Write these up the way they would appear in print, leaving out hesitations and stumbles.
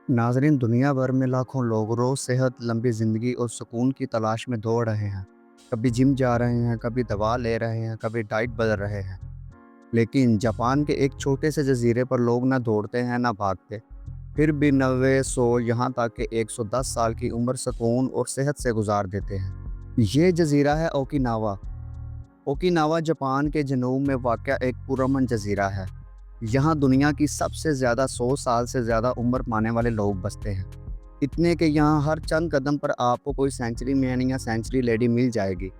नाज़रीन, दुनिया भर में लाखों लोग रोज़ सेहत, लंबी ज़िंदगी और सुकून की तलाश में दौड़ रहे हैं। कभी जिम जा रहे हैं, कभी दवा ले रहे हैं, कभी डाइट बदल रहे हैं। लेकिन जापान के एक छोटे से जजीरे पर लोग ना दौड़ते हैं ना भागते। फिर भी 90, 100, यहाँ तक कि 110 साल की उम्र सुकून और सेहत से गुजार देते हैं। ये जजीरा है ओकिनावा। ओकिनावा जापान के जनूब में वाक़या एक पुरअमन जजीरा है। यहाँ दुनिया की सबसे ज़्यादा 100 साल से ज़्यादा उम्र पाने वाले लोग बसते हैं। इतने कि यहाँ हर चंद कदम पर आपको कोई सेंचुरी मैन या सेंचुरी लेडी मिल जाएगी।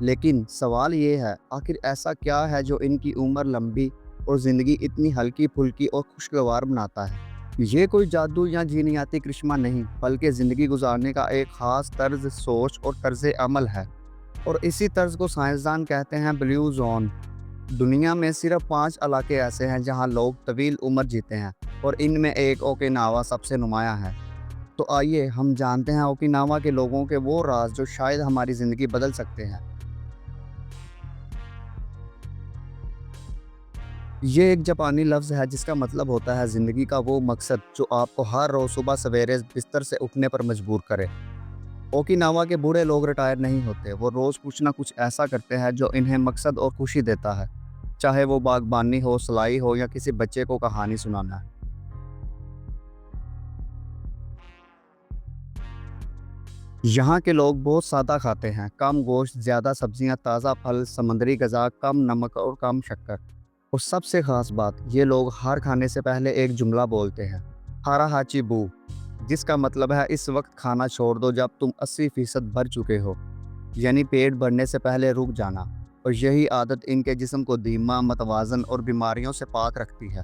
लेकिन सवाल ये है, आखिर ऐसा क्या है जो इनकी उम्र लंबी और ज़िंदगी इतनी हल्की फुल्की और खुशगवार बनाता है? ये कोई जादू या जीनियाती करिश्मा नहीं, बल्कि ज़िंदगी गुजारने का एक ख़ास तर्ज सोच और तर्ज अमल है। और इसी तर्ज को साइंसदान कहते हैं ब्लू जोन। दुनिया में सिर्फ 5 इलाके ऐसे हैं जहां लोग तवील उम्र जीते हैं, और इनमें एक ओकिनावा सबसे नुमाया है। तो आइए हम जानते हैं ओकिनावा के लोगों के वो राज जो शायद हमारी ज़िंदगी बदल सकते हैं। ये एक जापानी लफ्ज़ है जिसका मतलब होता है ज़िंदगी का वो मकसद जो आपको हर रोज़ सुबह सवेरे बिस्तर से उठने पर मजबूर करे। ओकिनावा के बूढ़े लोग रिटायर नहीं होते, वो रोज़ कुछ ना कुछ ऐसा करते हैं जो इन्हें मकसद और खुशी देता है। चाहे वो बागबानी हो, सिलाई हो या किसी बच्चे को कहानी सुनाना है। यहाँ के लोग बहुत सादा खाते हैं, कम गोश्त, ज़्यादा सब्जियाँ, ताज़ा फल, समुद्री ग़ज़ा, कम नमक और कम शक्कर। और सबसे ख़ास बात, ये लोग हर खाने से पहले एक जुमला बोलते हैं, हारा हाची बू, जिसका मतलब है इस वक्त खाना छोड़ दो जब तुम 80% भर चुके हो। यानी पेट भरने से पहले रुक जाना। और यही आदत इनके जिस्म को धीमा, मतवाज़न और बीमारियों से पाक रखती है।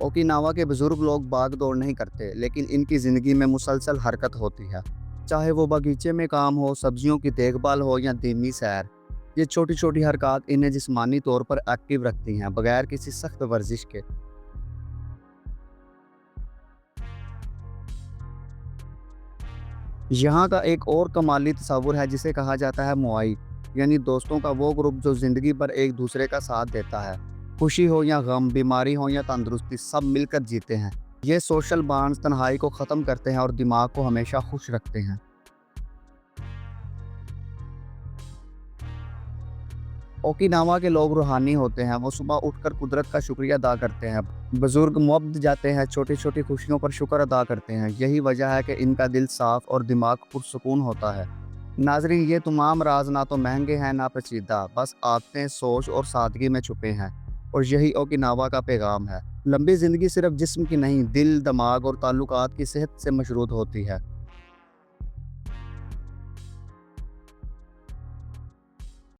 ओकिनावा के बुजुर्ग लोग भाग दौड़ नहीं करते, लेकिन इनकी ज़िंदगी में मुसलसल हरकत होती है। चाहे वो बगीचे में काम हो, सब्जियों की देखभाल हो या धीमी सैर। ये छोटी छोटी हरकत इन्हें जिस्मानी तौर पर एक्टिव रखती हैं, बगैर किसी सख्त वर्जिश के। यहाँ का एक और कमाली तस्वुर है जिसे कहा जाता है मुआई, यानी दोस्तों का वो ग्रुप जो ज़िंदगी पर एक दूसरे का साथ देता है। खुशी हो या गम, बीमारी हो या तंदुरुस्ती, सब मिलकर जीते हैं। ये सोशल बॉन्ड्स तन्हाई को ख़त्म करते हैं और दिमाग को हमेशा खुश रखते हैं। ओकिनावा के लोग रूहानी होते हैं, वो सुबह उठकर कुदरत का शुक्रिया अदा करते हैं। बुजुर्ग मुअब्बद जाते हैं, छोटी छोटी खुशियों पर शुक्र अदा करते हैं। यही वजह है कि इनका दिल साफ और दिमाग पुरसुकून होता है। नाजरीन, ये तमाम राज ना तो महंगे हैं ना पेचीदा, बस आदतें, सोच और सादगी में छुपे हैं। और यही ओकिनावा का पैगाम है। लंबी ज़िंदगी सिर्फ जिस्म की नहीं, दिल, दिमाग और ताल्लुकात की सेहत से मशरूत होती है।